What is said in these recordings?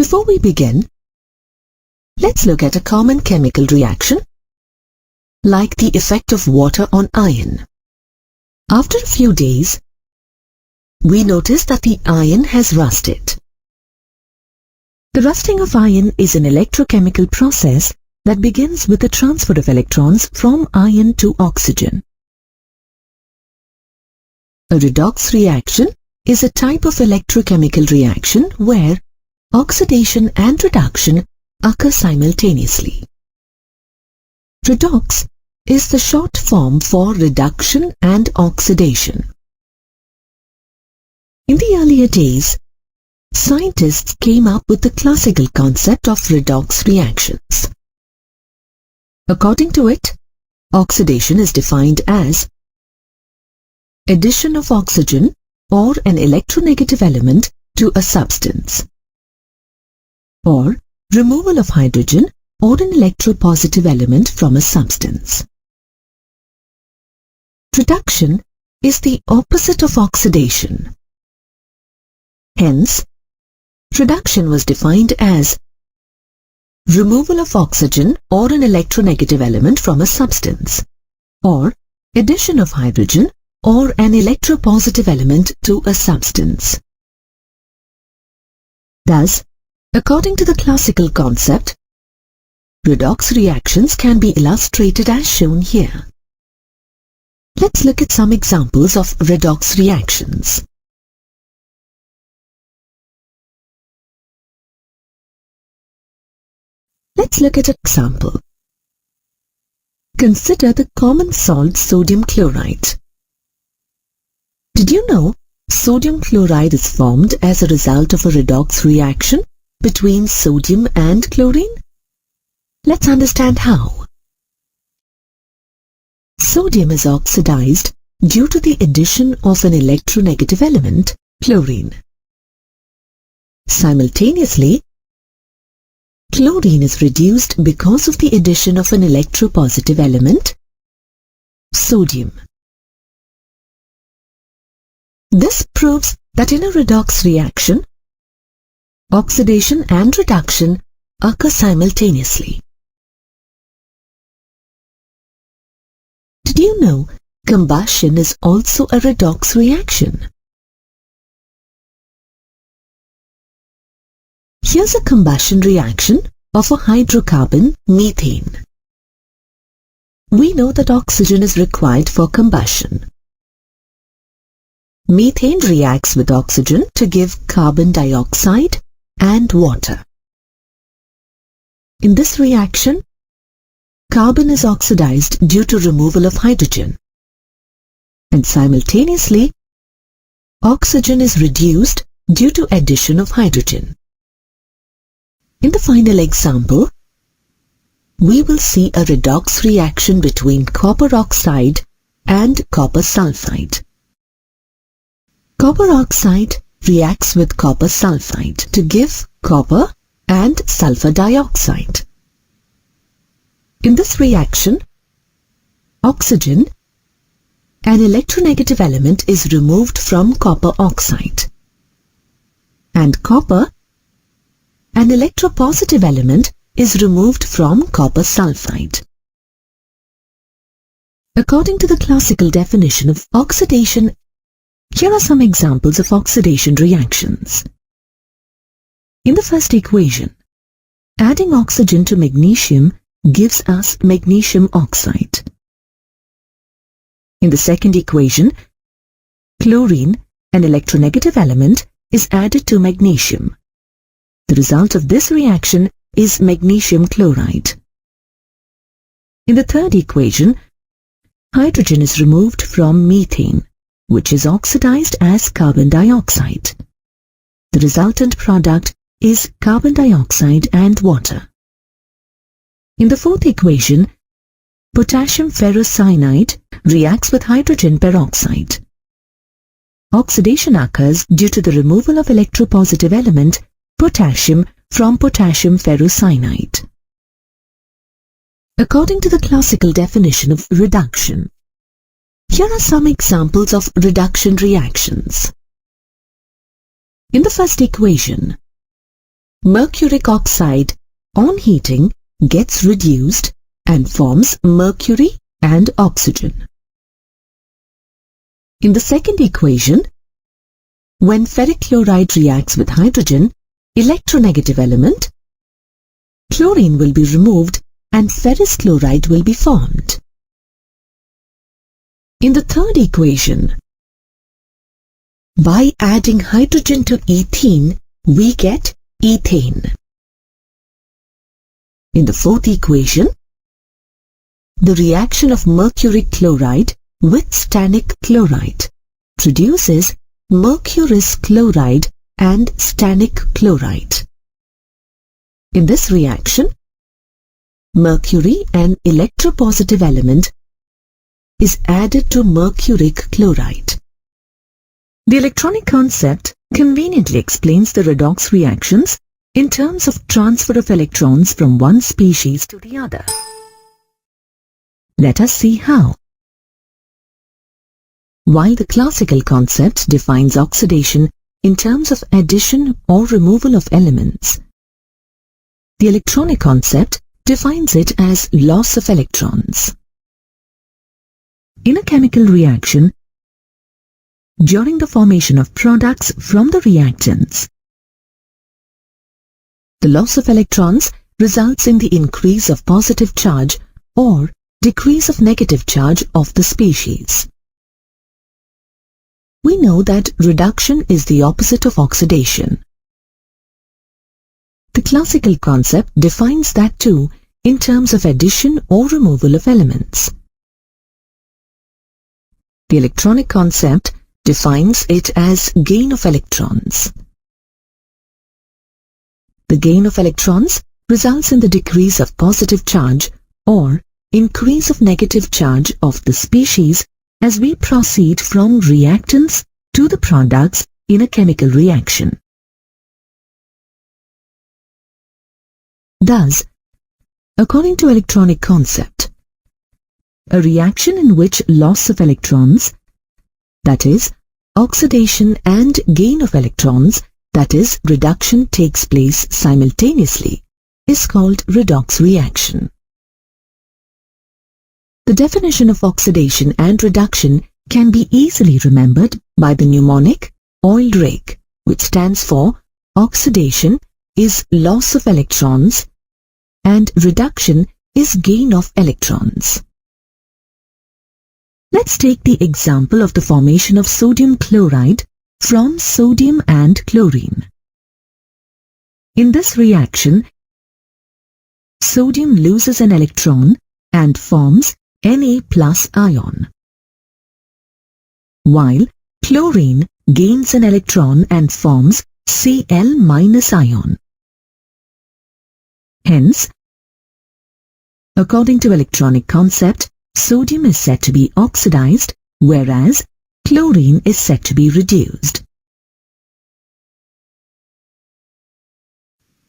Before we begin, let's look at a common chemical reaction, like the effect of water on iron. After a few days, we notice that the iron has rusted. The rusting of iron is an electrochemical process that begins with the transfer of electrons from iron to oxygen. A redox reaction is a type of electrochemical reaction where oxidation and reduction occur simultaneously. Redox is the short form for reduction and oxidation. In the earlier days, scientists came up with the classical concept of redox reactions. According to it, oxidation is defined as addition of oxygen or an electronegative element to a substance, or removal of hydrogen or an electropositive element from a substance. Reduction is the opposite of oxidation. Hence, reduction was defined as removal of oxygen or an electronegative element from a substance, or addition of hydrogen or an electropositive element to a substance. Thus, according to the classical concept, redox reactions can be illustrated as shown here. Let's look at some examples of redox reactions. Let's look at an example. Consider the common salt sodium chloride. Did you know sodium chloride is formed as a result of a redox reaction between sodium and chlorine? Let's understand how. Sodium is oxidized due to the addition of an electronegative element, chlorine. Simultaneously, chlorine is reduced because of the addition of an electropositive element, sodium. This proves that in a redox reaction, oxidation and reduction occur simultaneously. Did you know combustion is also a redox reaction? Here's a combustion reaction of a hydrocarbon, methane. We know that oxygen is required for combustion. Methane reacts with oxygen to give carbon dioxide and water. In this reaction, carbon is oxidized due to removal of hydrogen, and simultaneously, oxygen is reduced due to addition of hydrogen. In the final example, we will see a redox reaction between copper oxide and copper sulfide. Copper oxide reacts with copper sulfide to give copper and sulfur dioxide. In this reaction, oxygen, an electronegative element, is removed from copper oxide, and copper, an electropositive element, is removed from copper sulfide. According to the classical definition of oxidation, here are some examples of oxidation reactions. In the first equation, adding oxygen to magnesium gives us magnesium oxide. In the second equation, chlorine, an electronegative element, is added to magnesium. The result of this reaction is magnesium chloride. In the third equation, hydrogen is removed from methane, which is oxidized as carbon dioxide. The resultant product is carbon dioxide and water. In the fourth equation, potassium ferrocyanide reacts with hydrogen peroxide. Oxidation occurs due to the removal of electropositive element potassium from potassium ferrocyanide. According to the classical definition of reduction, here are some examples of reduction reactions. In the first equation, mercuric oxide on heating gets reduced and forms mercury and oxygen. In the second equation, when ferric chloride reacts with hydrogen, electronegative element, chlorine will be removed and ferrous chloride will be formed. In the third equation, by adding hydrogen to ethene, we get ethane. In the fourth equation, the reaction of mercuric chloride with stannic chloride produces mercurous chloride and stannic chloride. In this reaction, mercury, an electropositive element, is added to mercuric chloride. The electronic concept conveniently explains the redox reactions in terms of transfer of electrons from one species to the other. Let us see how. While the classical concept defines oxidation in terms of addition or removal of elements, the electronic concept defines it as loss of electrons. In a chemical reaction, during the formation of products from the reactants, the loss of electrons results in the increase of positive charge or decrease of negative charge of the species. We know that reduction is the opposite of oxidation. The classical concept defines that too in terms of addition or removal of elements. The electronic concept defines it as gain of electrons. The gain of electrons results in the decrease of positive charge or increase of negative charge of the species as we proceed from reactants to the products in a chemical reaction. Thus, according to electronic concept, a reaction in which loss of electrons, that is, oxidation, and gain of electrons, that is, reduction, takes place simultaneously, is called redox reaction. The definition of oxidation and reduction can be easily remembered by the mnemonic OIL-REG, which stands for oxidation is loss of electrons and reduction is gain of electrons. Let's take the example of the formation of sodium chloride from sodium and chlorine. In this reaction, sodium loses an electron and forms Na plus ion, while chlorine gains an electron and forms Cl minus ion. Hence, according to electronic concept, sodium is said to be oxidized, whereas chlorine is said to be reduced.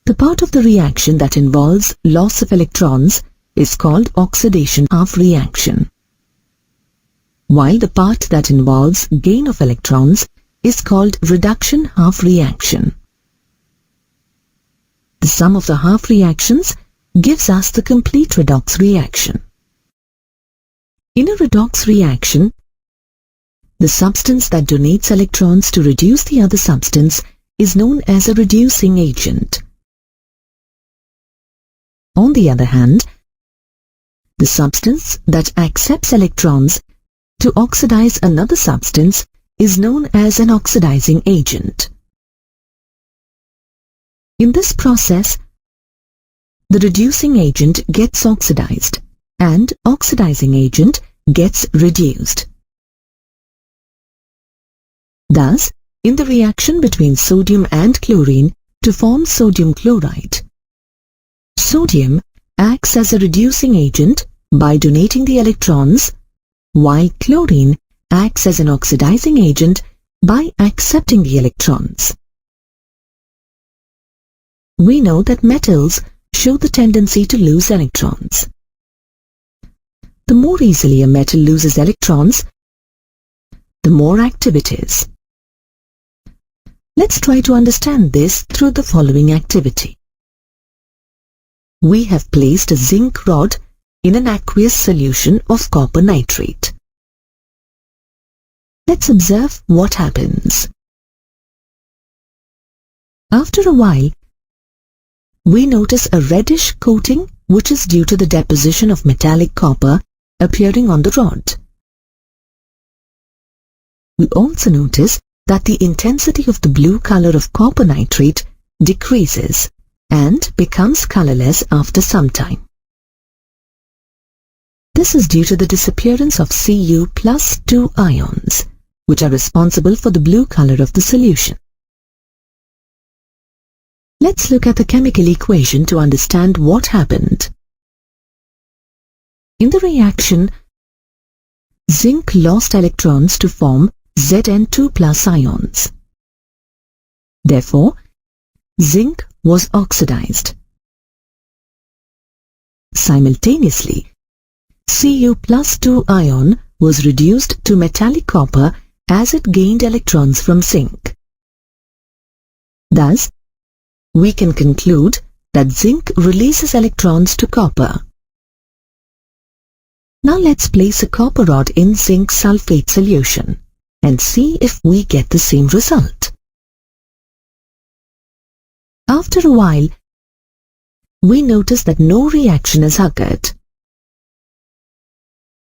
The part of the reaction that involves loss of electrons is called oxidation half reaction, while the part that involves gain of electrons is called reduction half reaction. The sum of the half reactions gives us the complete redox reaction. In a redox reaction, the substance that donates electrons to reduce the other substance is known as a reducing agent. On the other hand, the substance that accepts electrons to oxidize another substance is known as an oxidizing agent. In this process, the reducing agent gets oxidized and oxidizing agent gets reduced. Thus, in the reaction between sodium and chlorine to form sodium chloride, sodium acts as a reducing agent by donating the electrons, while chlorine acts as an oxidizing agent by accepting the electrons. We know that metals show the tendency to lose electrons. The more easily a metal loses electrons, the more active it is. Let's try to understand this through the following activity. We have placed a zinc rod in an aqueous solution of copper nitrate. Let's observe what happens. After a while, we notice a reddish coating which is due to the deposition of metallic copper appearing on the rod. We also notice that the intensity of the blue color of copper nitrate decreases and becomes colorless after some time. This is due to the disappearance of Cu+2 ions, which are responsible for the blue color of the solution. Let's look at the chemical equation to understand what happened. In the reaction, zinc lost electrons to form Zn2+ ions. Therefore, zinc was oxidized. Simultaneously, Cu+2 ion was reduced to metallic copper as it gained electrons from zinc. Thus, we can conclude that zinc releases electrons to copper. Now let's place a copper rod in zinc sulfate solution and see if we get the same result. After a while, we notice that no reaction has occurred.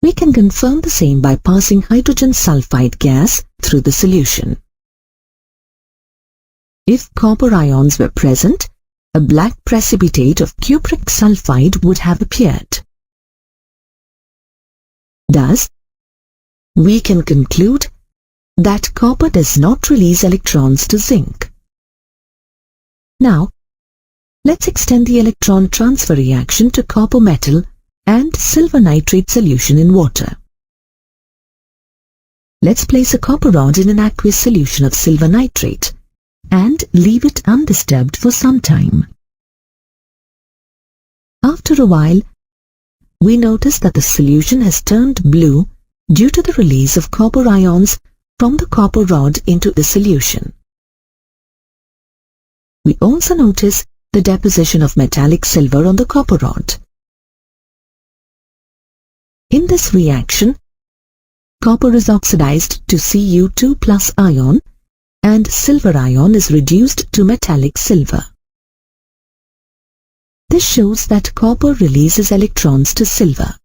We can confirm the same by passing hydrogen sulfide gas through the solution. If copper ions were present, a black precipitate of cupric sulfide would have appeared. Thus, we can conclude that copper does not release electrons to zinc. Now, let's extend the electron transfer reaction to copper metal and silver nitrate solution in water. Let's place a copper rod in an aqueous solution of silver nitrate and leave it undisturbed for some time. After a while, we notice that the solution has turned blue due to the release of copper ions from the copper rod into the solution. We also notice the deposition of metallic silver on the copper rod. In this reaction, copper is oxidized to Cu2+ ion and silver ion is reduced to metallic silver. This shows that copper releases electrons to silver.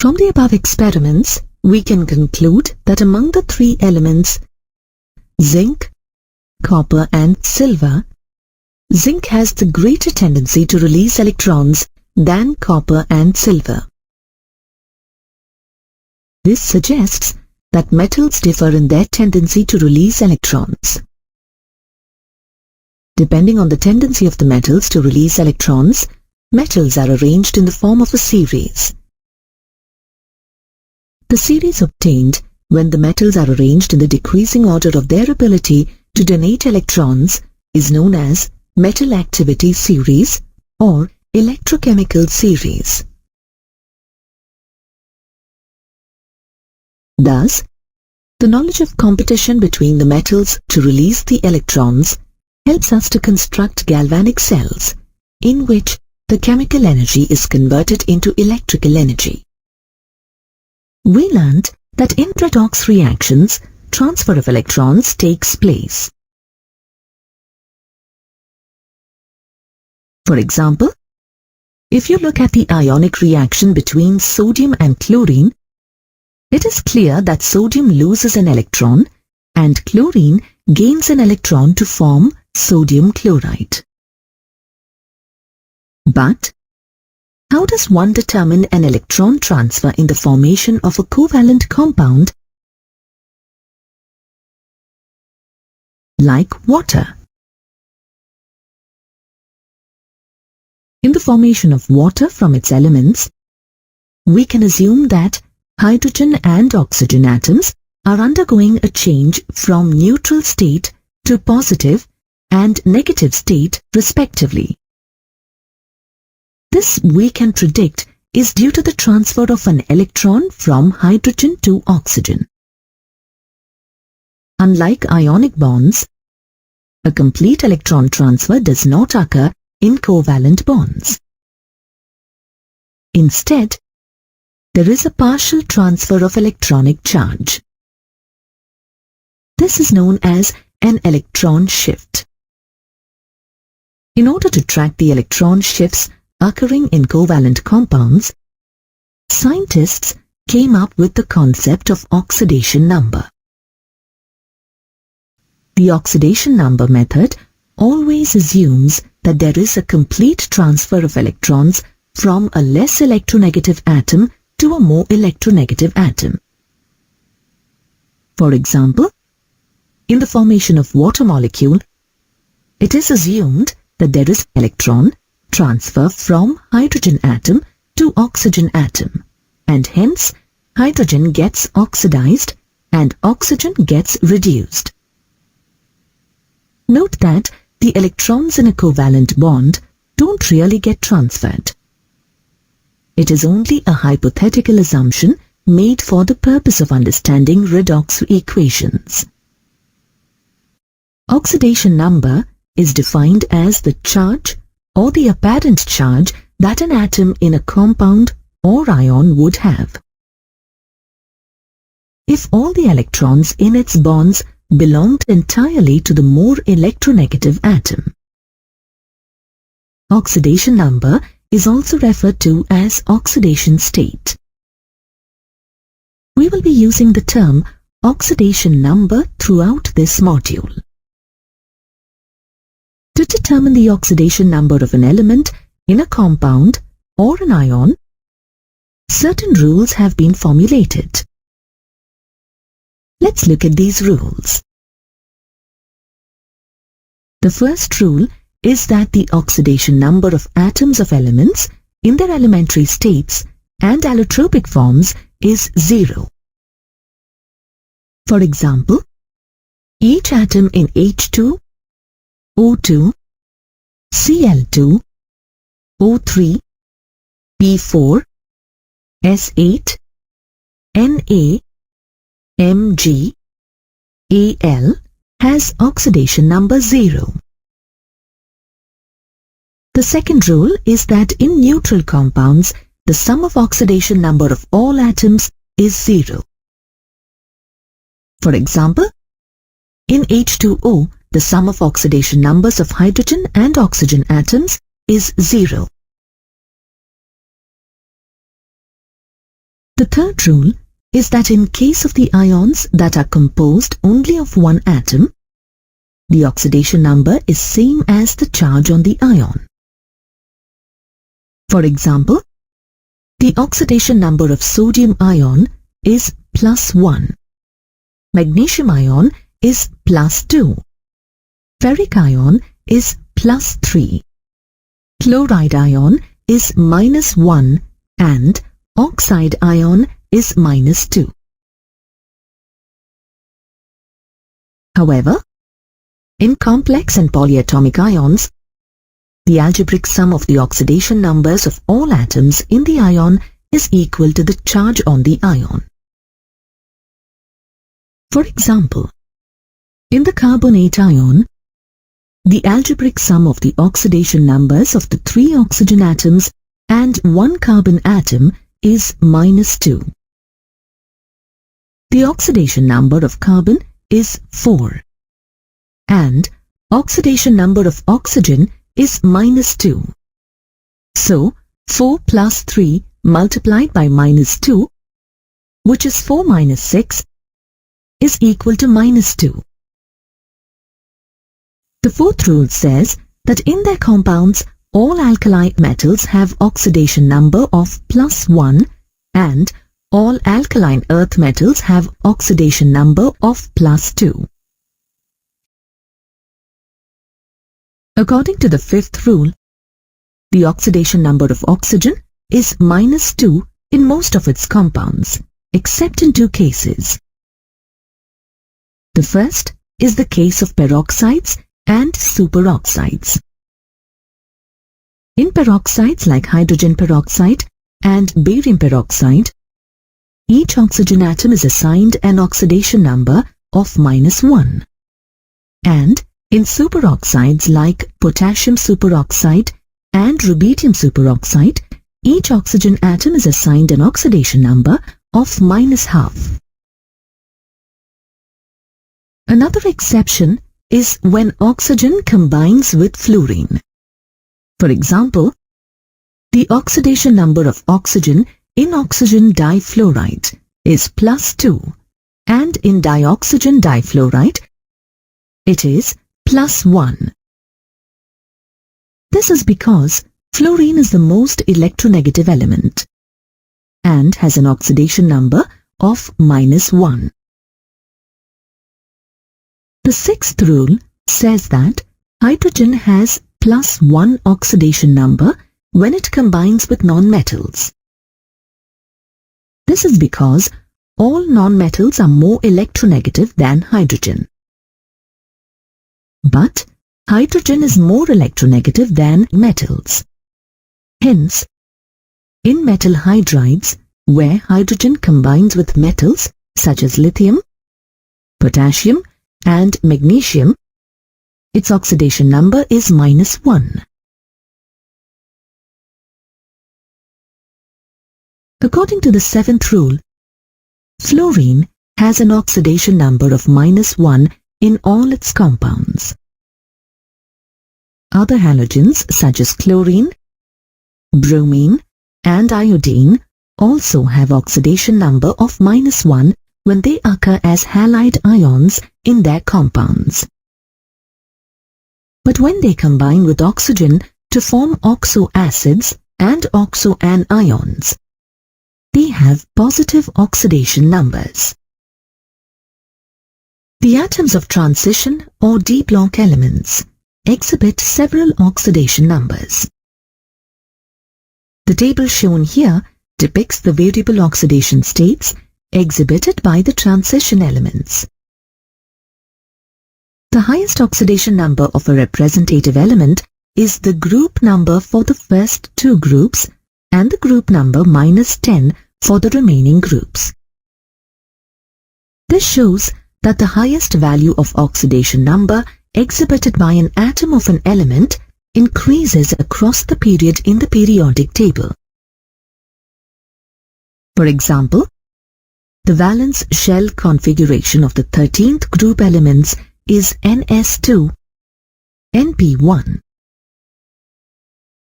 From the above experiments, we can conclude that among the three elements, zinc, copper and silver, zinc has the greater tendency to release electrons than copper and silver. This suggests that metals differ in their tendency to release electrons. Depending on the tendency of the metals to release electrons, metals are arranged in the form of a series. The series obtained when the metals are arranged in the decreasing order of their ability to donate electrons is known as metal activity series or electrochemical series. Thus, the knowledge of competition between the metals to release the electrons helps us to construct galvanic cells in which the chemical energy is converted into electrical energy. We learned that in redox reactions, transfer of electrons takes place. For example, if you look at the ionic reaction between sodium and chlorine, it is clear that sodium loses an electron and chlorine gains an electron to form sodium chloride. But how does one determine an electron transfer in the formation of a covalent compound like water? In the formation of water from its elements, we can assume that hydrogen and oxygen atoms are undergoing a change from neutral state to positive and negative state respectively. This we can predict is due to the transfer of an electron from hydrogen to oxygen. unlike ionic bonds, a complete electron transfer does not occur in covalent bonds. Instead, there is a partial transfer of electronic charge. This is known as an electron shift. In order to track the electron shifts occurring in covalent compounds, scientists came up with the concept of oxidation number. The oxidation number method always assumes that there is a complete transfer of electrons from a less electronegative atom to a more electronegative atom. For example, in the formation of water molecule, it is assumed that there is electron transfer from hydrogen atom to oxygen atom, and hence hydrogen gets oxidized and oxygen gets reduced. Note that the electrons in a covalent bond don't really get transferred. It is only a hypothetical assumption made for the purpose of understanding redox equations. Oxidation number is defined as the charge or the apparent charge that an atom in a compound or ion would have. If all the electrons in its bonds belonged entirely to the more electronegative atom. Oxidation number is also referred to as oxidation state. We will be using the term oxidation number throughout this module. To determine the oxidation number of an element in a compound or an ion, certain rules have been formulated. Let's look at these rules. The first rule is that the oxidation number of atoms of elements in their elementary states and allotropic forms is 0. For example, each atom in H2, O2, Cl2, O3, P4, S8, Na, Mg, Al has oxidation number 0. The second rule is that in neutral compounds, the sum of oxidation number of all atoms is 0. For example, in H2O, the sum of oxidation numbers of hydrogen and oxygen atoms is 0. The third rule is that in case of the ions that are composed only of one atom, the oxidation number is same as the charge on the ion. For example, the oxidation number of sodium ion is +1, magnesium ion is +2, ferric ion is +3, chloride ion is -1 and oxide ion is -2. However, in complex and polyatomic ions, the algebraic sum of the oxidation numbers of all atoms in the ion is equal to the charge on the ion. For example, in the carbonate ion, the algebraic sum of the oxidation numbers of the 3 oxygen atoms and 1 carbon atom is -2. The oxidation number of carbon is 4 and oxidation number of oxygen is -2. So 4 plus 3 multiplied by -2, which is 4 minus 6, is equal to -2. The fourth rule says that in their compounds, all alkali metals have oxidation number of +1 and all alkaline earth metals have oxidation number of +2. According to the fifth rule, the oxidation number of oxygen is -2 in most of its compounds, except in 2 cases. The first is the case of peroxides and superoxides. In peroxides like hydrogen peroxide and barium peroxide, each oxygen atom is assigned an oxidation number of -1. And in superoxides like potassium superoxide and rubidium superoxide, each oxygen atom is assigned an oxidation number of -12. Another exception is when oxygen combines with fluorine. For example, the oxidation number of oxygen in oxygen difluoride is +2, and in dioxygen difluoride it is +1. This is because fluorine is the most electronegative element and has an oxidation number of -1. The sixth rule says that hydrogen has +1 oxidation number when it combines with nonmetals. This is because all nonmetals are more electronegative than hydrogen. But hydrogen is more electronegative than metals. Hence, in metal hydrides, where hydrogen combines with metals such as lithium, potassium, and magnesium, its oxidation number is -1. According to the seventh rule, fluorine has an oxidation number of -1 in all its compounds. Other halogens such as chlorine, bromine, and iodine also have oxidation number of -1 when they occur as halide ions in their compounds. But when they combine with oxygen to form oxoacids and oxoanions, they have positive oxidation numbers. The atoms of transition or d block elements exhibit several oxidation numbers. The table shown here depicts the variable oxidation states exhibited by the transition elements. The highest oxidation number of a representative element is the group number for the first two groups and the group number -10 for the remaining groups. This shows that the highest value of oxidation number exhibited by an atom of an element increases across the period in the periodic table. For example, the valence shell configuration of the 13th group elements is Ns2, Np1.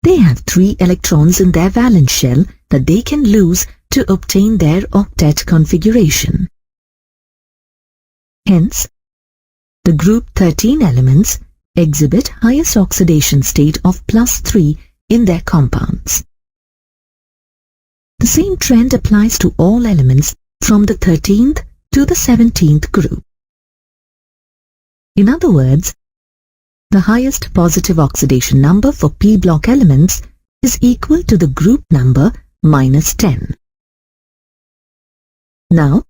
They have 3 electrons in their valence shell that they can lose to obtain their octet configuration. Hence, the group 13 elements exhibit highest oxidation state of +3 in their compounds. The same trend applies to all elements from the 13th to the 17th group. In other words, the highest positive oxidation number for p block elements is equal to the group number -10. Now,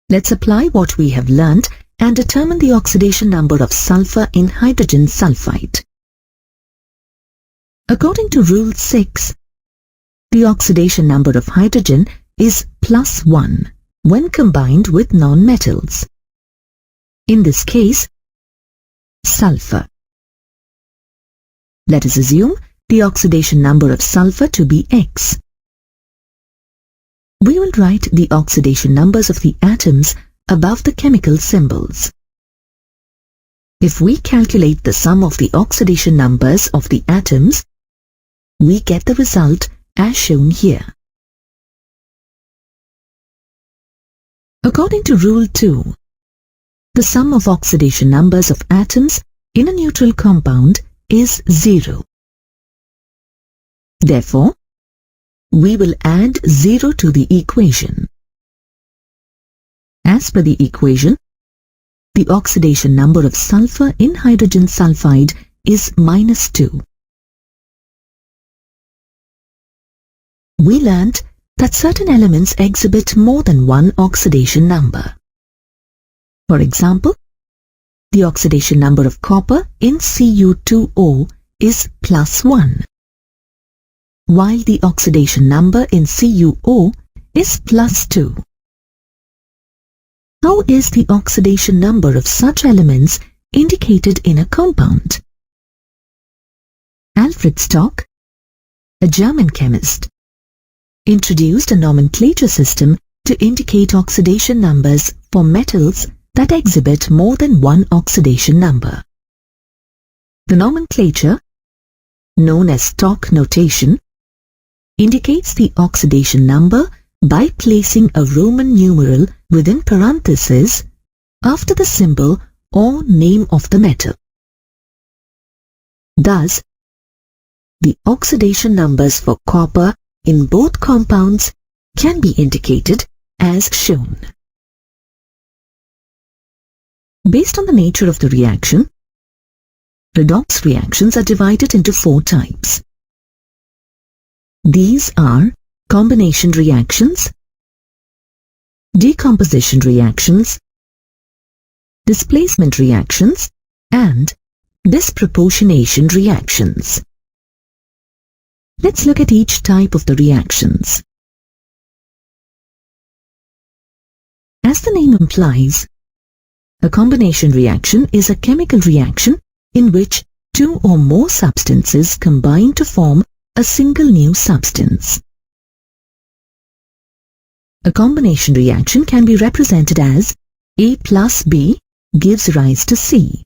let's apply what we have learned and determine the oxidation number of sulfur in hydrogen sulfide. According to Rule 6, the oxidation number of hydrogen is +1 when combined with nonmetals. In this case, sulfur. Let us assume the oxidation number of sulfur to be X. We will write the oxidation numbers of the atoms above the chemical symbols. If we calculate the sum of the oxidation numbers of the atoms, we get the result as shown here. According to Rule 2, the sum of oxidation numbers of atoms in a neutral compound is 0. Therefore, we will add 0 to the equation. As per the equation, the oxidation number of sulfur in hydrogen sulfide is -2. We learnt that certain elements exhibit more than one oxidation number. For example, the oxidation number of copper in Cu2O is +1, while the oxidation number in CuO is +2. How is the oxidation number of such elements indicated in a compound? Alfred Stock, a German chemist, introduced a nomenclature system to indicate oxidation numbers for metals that exhibit more than one oxidation number. The nomenclature, known as Stock notation, indicates the oxidation number by placing a Roman numeral within parentheses after the symbol or name of the metal. Thus, the oxidation numbers for copper in both compounds can be indicated as shown. Based on the nature of the reaction, redox reactions are divided into 4 types. These are combination reactions, decomposition reactions, displacement reactions, and disproportionation reactions. Let's look at each type of the reactions. As the name implies, a combination reaction is a chemical reaction in which 2 or more substances combine to form a single new substance. A combination reaction can be represented as A plus B gives rise to C.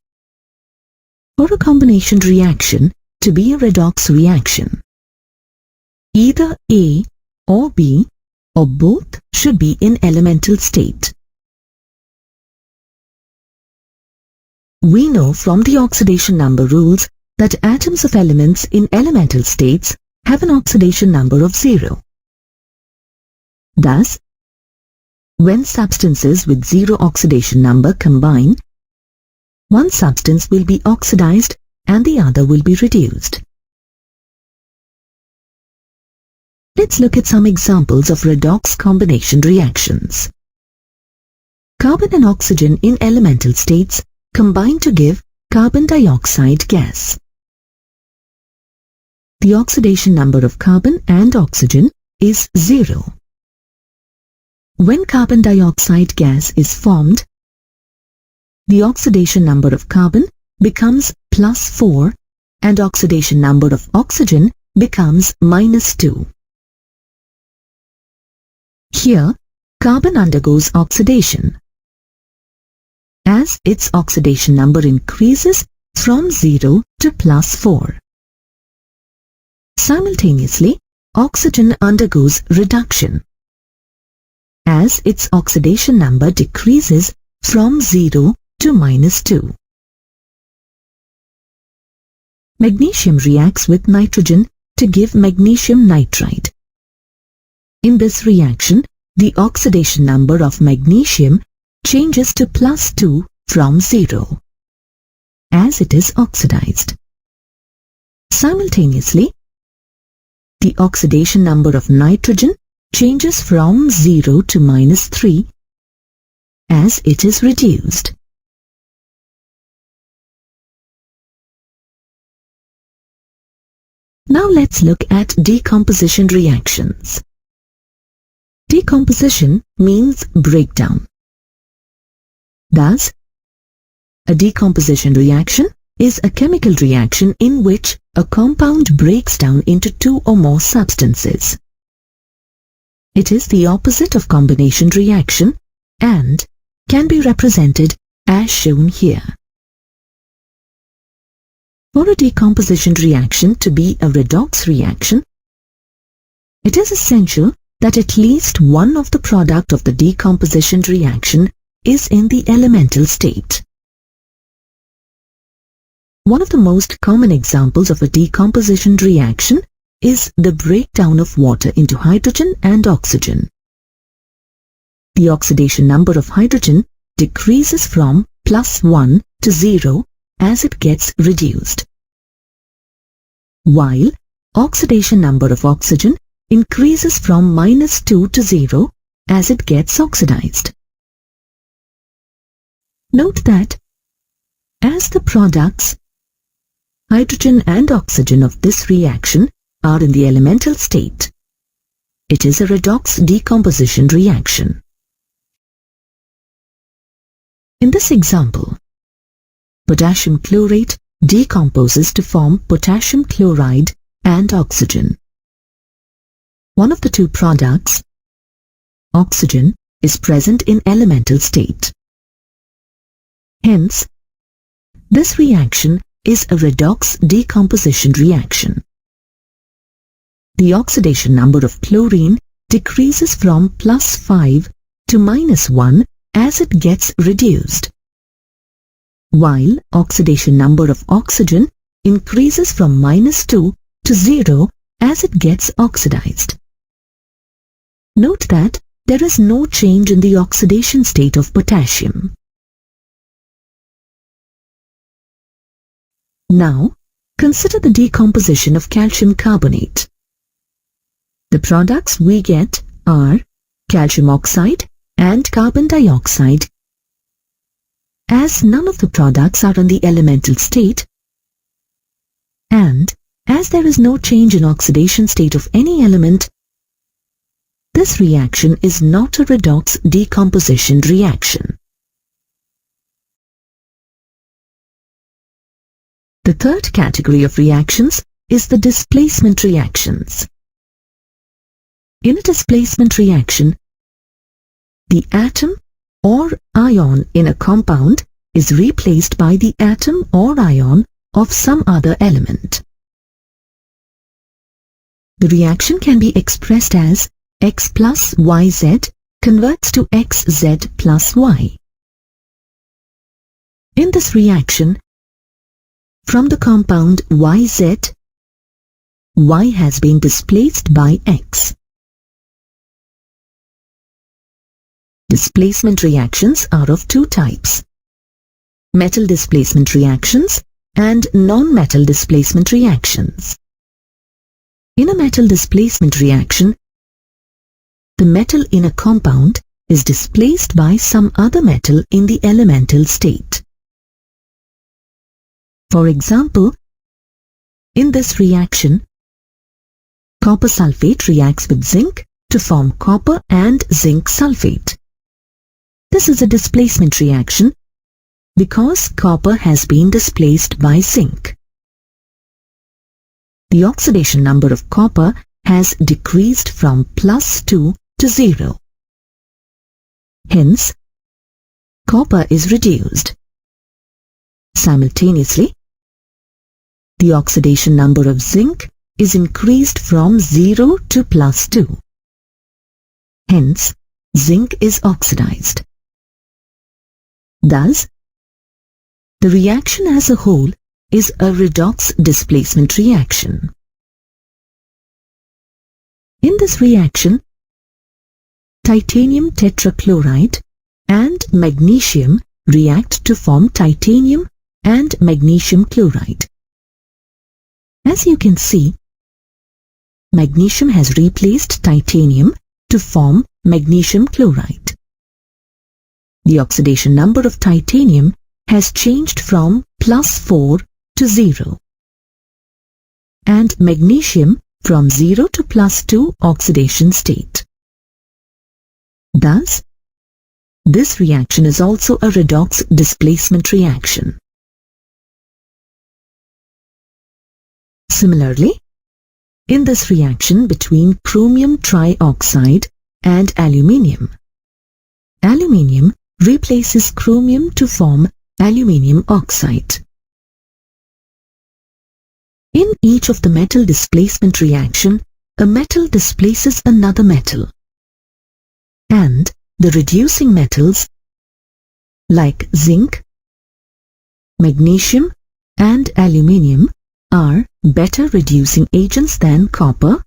For a combination reaction to be a redox reaction, either A or B or both should be in elemental state. We know from the oxidation number rules that atoms of elements in elemental states have an oxidation number of 0. Thus, when substances with 0 oxidation number combine, one substance will be oxidized and the other will be reduced. Let's look at some examples of redox combination reactions. Carbon and oxygen in elemental states combine to give carbon dioxide gas. The oxidation number of carbon and oxygen is 0. When carbon dioxide gas is formed, the oxidation number of carbon becomes +4 and oxidation number of oxygen becomes -2. Here, carbon undergoes oxidation. As its oxidation number increases from 0 to +4. Simultaneously, oxygen undergoes reduction, as its oxidation number decreases from 0 to -2. Magnesium reacts with nitrogen to give magnesium nitride. In this reaction, the oxidation number of magnesium changes to +2 from 0, as it is oxidized. Simultaneously, the oxidation number of nitrogen changes from 0 to -3, as it is reduced. Now let's look at decomposition reactions. Decomposition means breakdown. Thus, a decomposition reaction is a chemical reaction in which a compound breaks down into 2 or more substances. It is the opposite of combination reaction and can be represented as shown here. For a decomposition reaction to be a redox reaction, it is essential that at least one of the product of the decomposition reaction is in the elemental state. One of the most common examples of a decomposition reaction is the breakdown of water into hydrogen and oxygen. The oxidation number of hydrogen decreases from +1 to 0 as it gets reduced, while oxidation number of oxygen increases from -2 to 0 as it gets oxidized. Note that as the products, hydrogen and oxygen of this reaction are in the elemental state, it is a redox decomposition reaction. In this example, potassium chlorate decomposes to form potassium chloride and oxygen. One of the two products, oxygen, is present in elemental state. Hence, this reaction is a redox decomposition reaction. The oxidation number of chlorine decreases from +5 to -1 as it gets reduced, while oxidation number of oxygen increases from -2 to 0 as it gets oxidized. Note that there is no change in the oxidation state of potassium. Now, consider the decomposition of calcium carbonate. The products we get are calcium oxide and carbon dioxide. As none of the products are in the elemental state, and as there is no change in oxidation state of any element, this reaction is not a redox decomposition reaction. The third category of reactions is the displacement reactions. In a displacement reaction, the atom or ion in a compound is replaced by the atom or ion of some other element. The reaction can be expressed as X plus YZ converts to XZ plus Y. In this reaction, from the compound YZ, Y has been displaced by X. Displacement reactions are of two types: metal displacement reactions and non-metal displacement reactions. In a metal displacement reaction, the metal in a compound is displaced by some other metal in the elemental state. For example, in this reaction, copper sulfate reacts with zinc to form copper and zinc sulfate. This is a displacement reaction because copper has been displaced by zinc. The oxidation number of copper has decreased from +2 to 0. Hence, copper is reduced. Simultaneously, the oxidation number of zinc is increased from 0 to +2. Hence, zinc is oxidized. Thus, the reaction as a whole is a redox displacement reaction. In this reaction, titanium tetrachloride and magnesium react to form titanium and magnesium chloride. As you can see, magnesium has replaced titanium to form magnesium chloride. The oxidation number of titanium has changed from +4 to 0, and magnesium from 0 to +2 oxidation state. Thus, this reaction is also a redox displacement reaction. Similarly, in this reaction between chromium trioxide and aluminium, aluminium replaces chromium to form aluminium oxide. In each of the metal displacement reaction, a metal displaces another metal, and the reducing metals like zinc, magnesium and aluminium are better reducing agents than copper,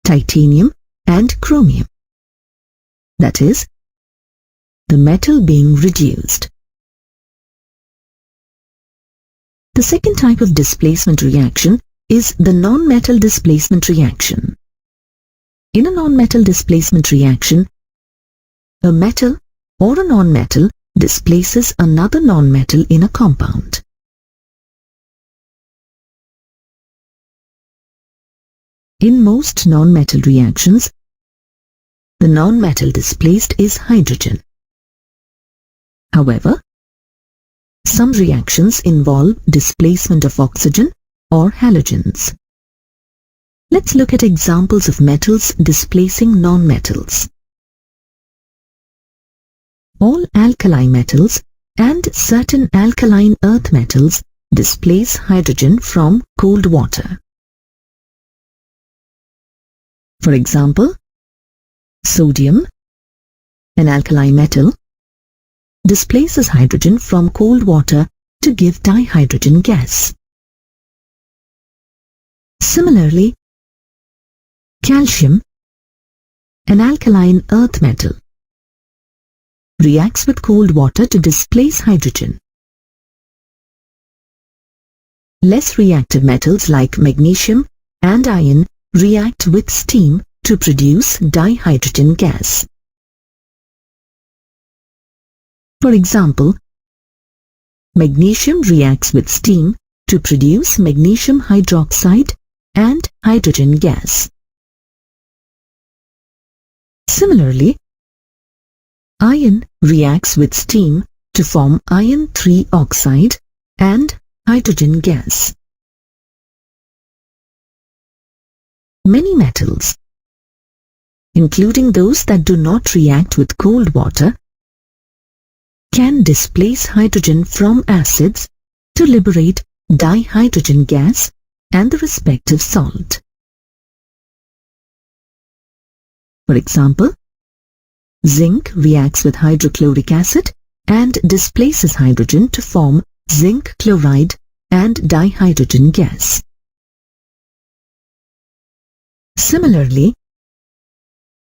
titanium and chromium. That is, the metal being reduced. The second type of displacement reaction is the non-metal displacement reaction. In a non-metal displacement reaction, a metal or a non-metal displaces another non-metal in a compound. In most non-metal reactions, the non-metal displaced is hydrogen. However, some reactions involve displacement of oxygen or halogens. Let's look at examples of metals displacing nonmetals. All alkali metals and certain alkaline earth metals displace hydrogen from cold water. For example, sodium, an alkali metal, displaces hydrogen from cold water to give dihydrogen gas. Similarly, calcium, an alkaline earth metal, reacts with cold water to displace hydrogen. Less reactive metals like magnesium and iron react with steam to produce dihydrogen gas. For example, magnesium reacts with steam to produce magnesium hydroxide and hydrogen gas. Similarly, iron reacts with steam to form iron 3 oxide and hydrogen gas. Many metals, including those that do not react with cold water, can displace hydrogen from acids to liberate dihydrogen gas and the respective salt. For example, zinc reacts with hydrochloric acid and displaces hydrogen to form zinc chloride and dihydrogen gas. Similarly,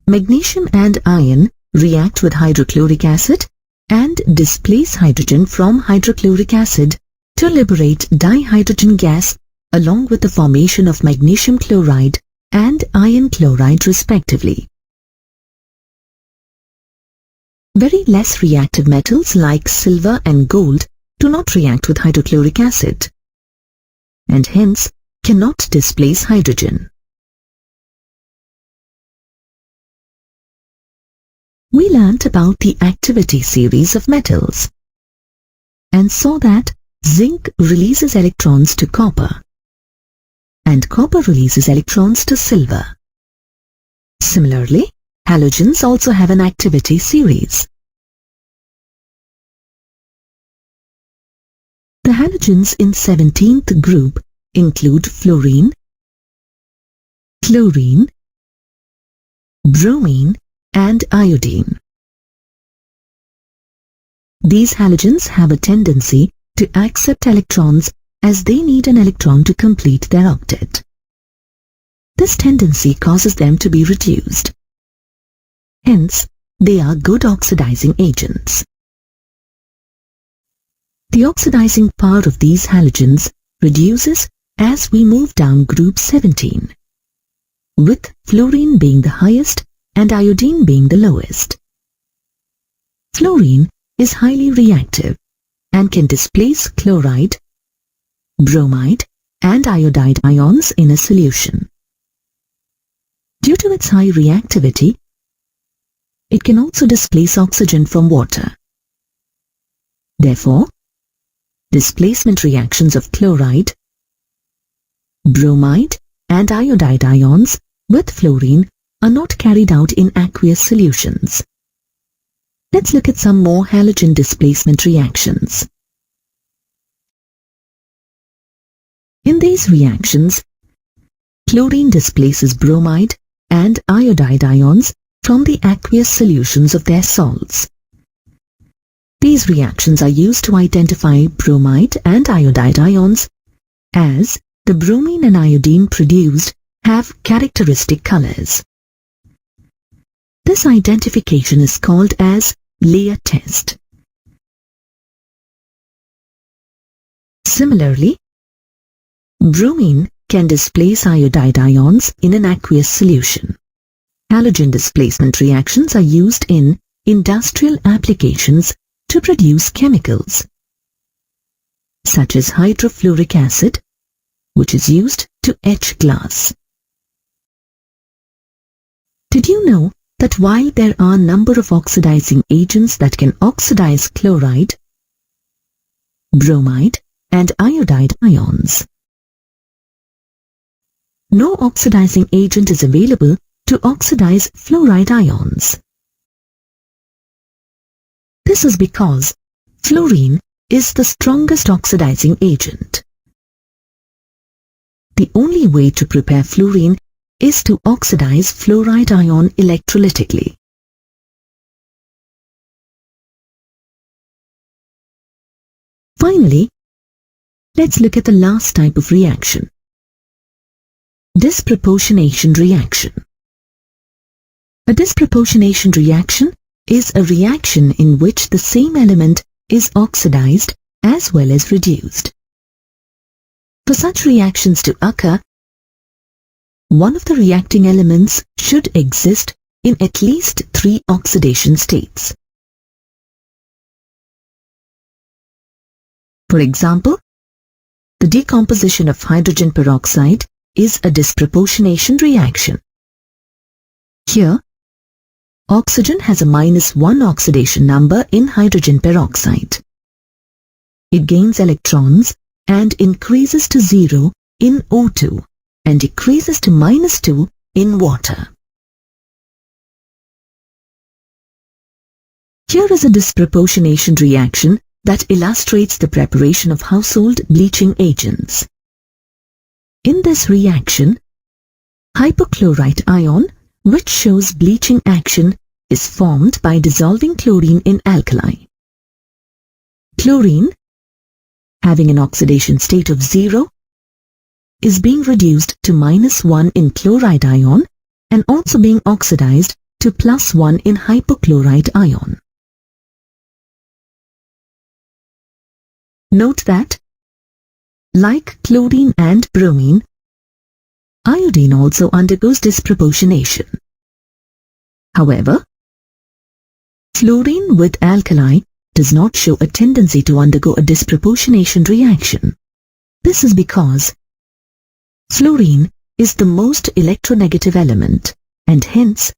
magnesium and iron react with hydrochloric acid and displace hydrogen from hydrochloric acid to liberate dihydrogen gas along with the formation of magnesium chloride and iron chloride respectively. Very less reactive metals like silver and gold do not react with hydrochloric acid and hence cannot displace hydrogen. We learnt about the activity series of metals and saw that zinc releases electrons to copper and copper releases electrons to silver. Similarly, halogens also have an activity series. The halogens in 17th group include fluorine, chlorine, bromine, and iodine. These halogens have a tendency to accept electrons as they need an electron to complete their octet. This tendency causes them to be reduced. Hence, they are good oxidizing agents. The oxidizing power of these halogens reduces as we move down group 17, with fluorine being the highest and iodine being the lowest. Fluorine is highly reactive and can displace chloride, bromide, and iodide ions in a solution. Due to its high reactivity, it can also displace oxygen from water. Therefore, displacement reactions of chloride, bromide, and iodide ions with fluorine are not carried out in aqueous solutions. Let's look at some more halogen displacement reactions. In these reactions, chlorine displaces bromide and iodide ions from the aqueous solutions of their salts. These reactions are used to identify bromide and iodide ions as the bromine and iodine produced have characteristic colors. This identification is called as layer test. Similarly, bromine can displace iodide ions in an aqueous solution. Halogen displacement reactions are used in industrial applications to produce chemicals, such as hydrofluoric acid, which is used to etch glass. Did you know that while there are a number of oxidizing agents that can oxidize chloride, bromide, and iodide ions, no oxidizing agent is available to oxidize fluoride ions. This is because fluorine is the strongest oxidizing agent. The only way to prepare fluorine is to oxidize fluoride ion electrolytically. Finally, let's look at the last type of reaction: disproportionation reaction. A disproportionation reaction is a reaction in which the same element is oxidized as well as reduced. For such reactions to occur, one of the reacting elements should exist in at least 3 oxidation states. For example, the decomposition of hydrogen peroxide is a disproportionation reaction. Here, oxygen has a -1 oxidation number in hydrogen peroxide. It gains electrons and increases to 0 in O2 and decreases to -2 in water. Here is a disproportionation reaction that illustrates the preparation of household bleaching agents. In this reaction, hypochlorite ion, which shows bleaching action, is formed by dissolving chlorine in alkali. Chlorine, having an oxidation state of 0, is being reduced to -1 in chloride ion and also being oxidized to +1 in hypochlorite ion. Note that, like chlorine and bromine, iodine also undergoes disproportionation. However, fluorine with alkali does not show a tendency to undergo a disproportionation reaction. This is because fluorine is the most electronegative element and hence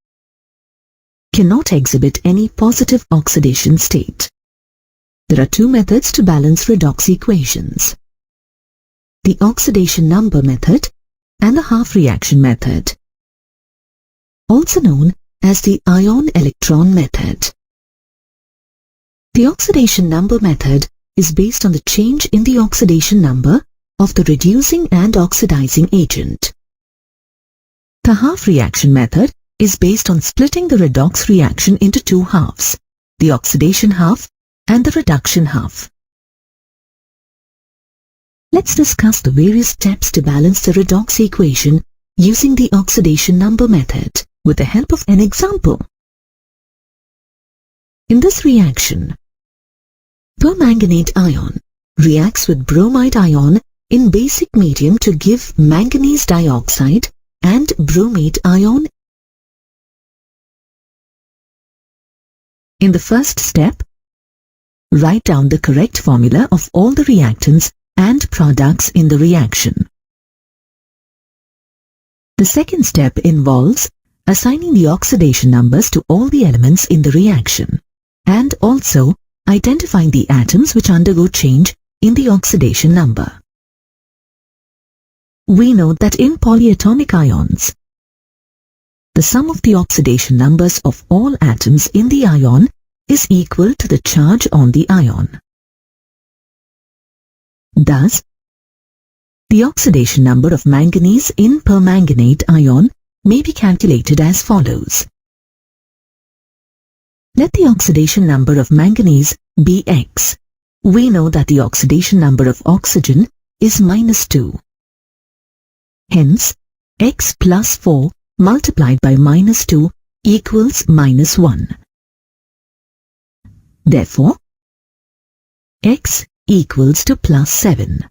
cannot exhibit any positive oxidation state. There are 2 methods to balance redox equations: the oxidation number method and the half reaction method, also known as the ion-electron method. The oxidation number method is based on the change in the oxidation number of the reducing and oxidizing agent. The half reaction method is based on splitting the redox reaction into 2 halves, the oxidation half and the reduction half. Let's discuss the various steps to balance the redox equation using the oxidation number method with the help of an example. In this reaction, permanganate ion reacts with bromide ion in basic medium to give manganese dioxide and bromate ion. In the first step, write down the correct formula of all the reactants and products in the reaction. The second step involves assigning the oxidation numbers to all the elements in the reaction and also identifying the atoms which undergo change in the oxidation number. We know that in polyatomic ions, the sum of the oxidation numbers of all atoms in the ion is equal to the charge on the ion. Thus, the oxidation number of manganese in permanganate ion may be calculated as follows. Let the oxidation number of manganese be X. We know that the oxidation number of oxygen is -2. Hence, X plus 4 multiplied by -2 equals -1. Therefore, X equals to +7.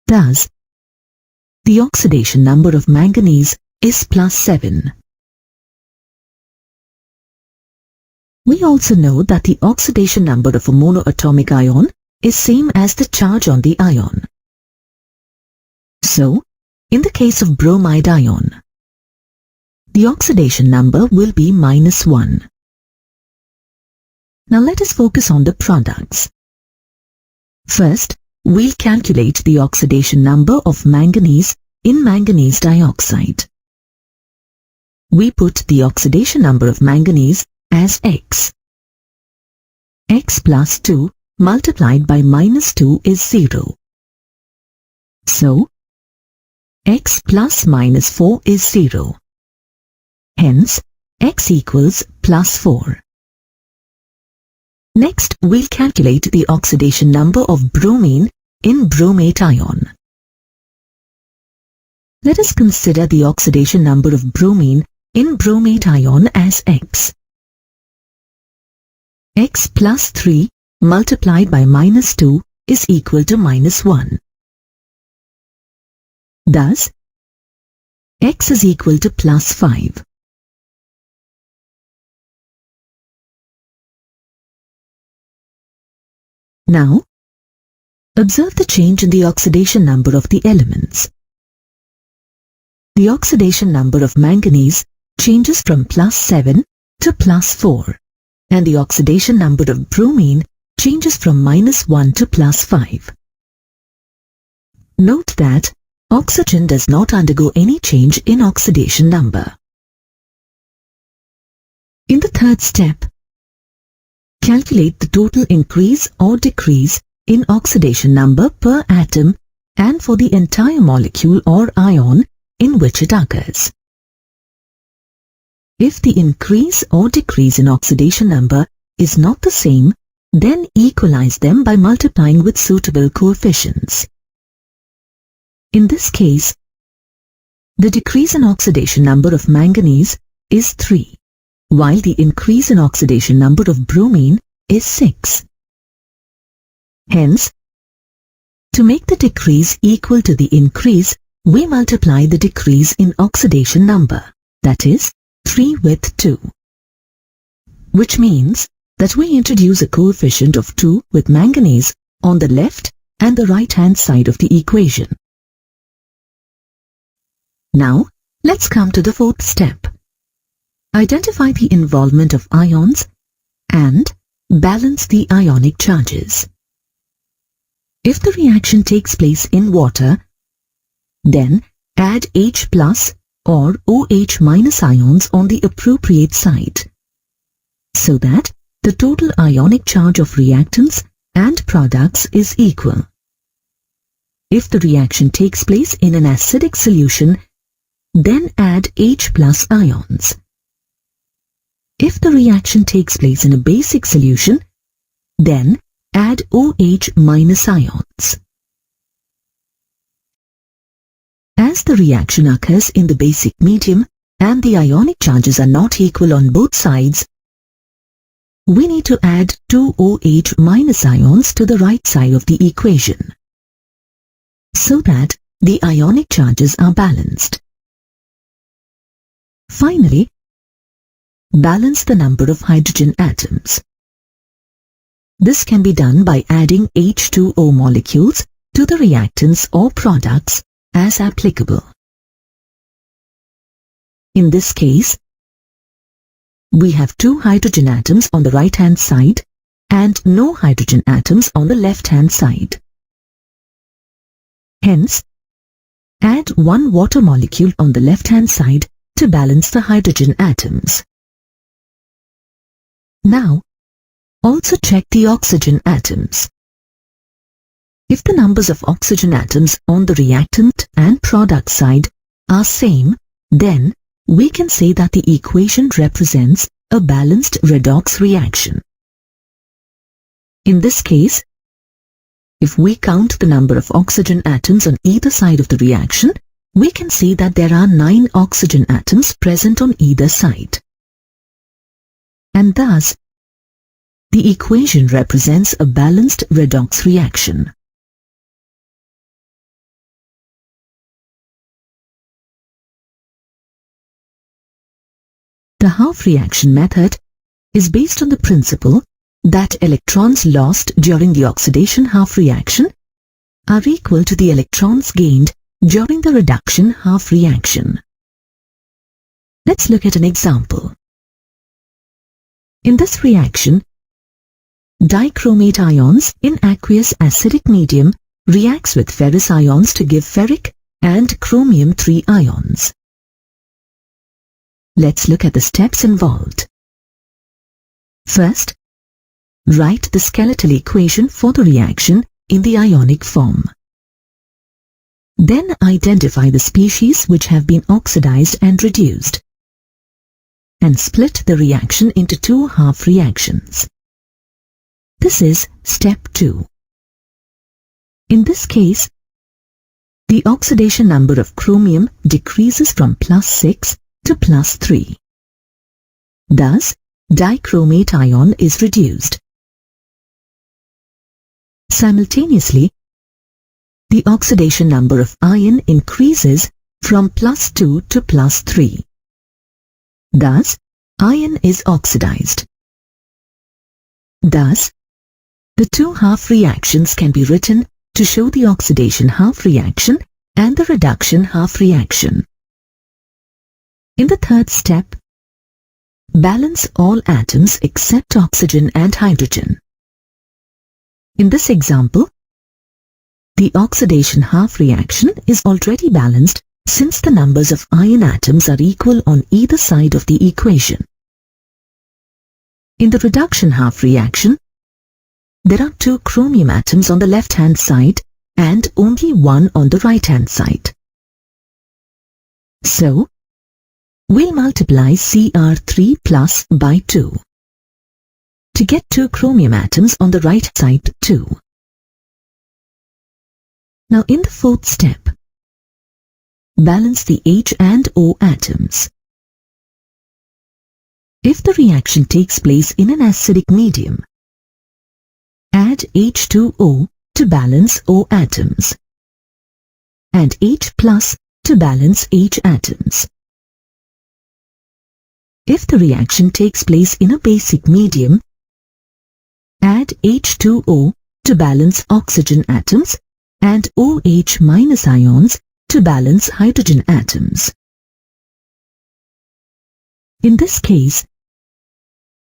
Thus, the oxidation number of manganese is +7. We also know that the oxidation number of a monoatomic ion is same as the charge on the ion. So, in the case of bromide ion, the oxidation number will be -1. Now let us focus on the products. First, we'll calculate the oxidation number of manganese in manganese dioxide. We put the oxidation number of manganese as X. X plus 2 multiplied by -2 is 0. So, X plus -4 is 0. Hence, X equals +4. Next, we'll calculate the oxidation number of bromine in bromate ion. Let us consider the oxidation number of bromine in bromate ion as X. X plus 3 multiplied by -2 is equal to -1. Thus, X is equal to +5. Now, observe the change in the oxidation number of the elements. The oxidation number of manganese changes from +7 to +4, and the oxidation number of bromine changes from -1 to +5. Note that oxygen does not undergo any change in oxidation number. In the third step, calculate the total increase or decrease in oxidation number per atom and for the entire molecule or ion in which it occurs. If the increase or decrease in oxidation number is not the same, then equalize them by multiplying with suitable coefficients. In this case, the decrease in oxidation number of manganese is 3. While the increase in oxidation number of bromine is 6. Hence, to make the decrease equal to the increase, we multiply the decrease in oxidation number, that is, 3 with 2. Which means that we introduce a coefficient of 2 with manganese on the left and the right-hand side of the equation. Now, let's come to the fourth step. Identify the involvement of ions and balance the ionic charges. If the reaction takes place in water, then add H plus or OH minus ions on the appropriate side, so that the total ionic charge of reactants and products is equal. If the reaction takes place in an acidic solution, then add H plus ions. If the reaction takes place in a basic solution, then add OH minus ions. As the reaction occurs in the basic medium and the ionic charges are not equal on both sides, we need to add 2 OH minus ions to the right side of the equation, so that the ionic charges are balanced. Finally, balance the number of hydrogen atoms. This can be done by adding H2O molecules to the reactants or products as applicable. In this case, we have 2 hydrogen atoms on the right-hand side and no hydrogen atoms on the left-hand side. Hence, add 1 water molecule on the left-hand side to balance the hydrogen atoms. Now, also check the oxygen atoms. If the numbers of oxygen atoms on the reactant and product side are same, then we can say that the equation represents a balanced redox reaction. In this case, if we count the number of oxygen atoms on either side of the reaction, we can see that there are 9 oxygen atoms present on either side. And thus, the equation represents a balanced redox reaction. The half reaction method is based on the principle that electrons lost during the oxidation half reaction are equal to the electrons gained during the reduction half reaction. Let's look at an example. In this reaction, dichromate ions in aqueous acidic medium reacts with ferrous ions to give ferric and chromium 3 ions. Let's look at the steps involved. First, write the skeletal equation for the reaction in the ionic form. Then identify the species which have been oxidized and reduced, and split the reaction into 2 half reactions. This is step 2. In this case, the oxidation number of chromium decreases from +6 to +3. Thus, dichromate ion is reduced. Simultaneously, the oxidation number of iron increases from +2 to +3. Thus, iron is oxidized. Thus, the 2 half reactions can be written to show the oxidation half reaction and the reduction half reaction. In the third step, balance all atoms except oxygen and hydrogen. In this example, the oxidation half reaction is already balanced since the numbers of iron atoms are equal on either side of the equation. In the reduction half reaction, there are 2 chromium atoms on the left-hand side and only 1 on the right-hand side. So, we'll multiply Cr3 plus by 2 to get 2 chromium atoms on the right side too. Now in the fourth step, balance the H and O atoms. If the reaction takes place in an acidic medium, add H2O to balance O atoms and H plus to balance H atoms. If the reaction takes place in a basic medium, add H2O to balance oxygen atoms and OH minus ions to balance hydrogen atoms. In this case,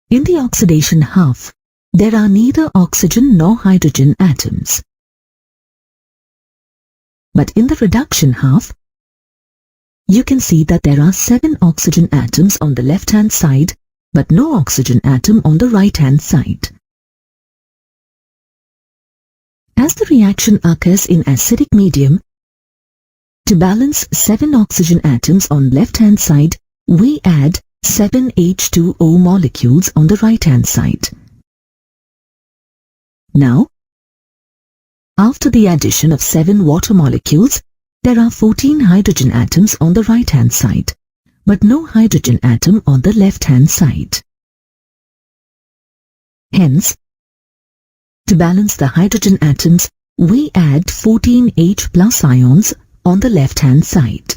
in the oxidation half, there are neither oxygen nor hydrogen atoms. But in the reduction half, you can see that there are 7 oxygen atoms on the left-hand side, but no oxygen atom on the right-hand side. As the reaction occurs in acidic medium, to balance 7 oxygen atoms on left-hand side, we add 7 H2O molecules on the right-hand side. Now, after the addition of 7 water molecules, there are 14 hydrogen atoms on the right-hand side, but no hydrogen atom on the left-hand side. Hence, to balance the hydrogen atoms, we add 14 H plus ions on the left-hand side.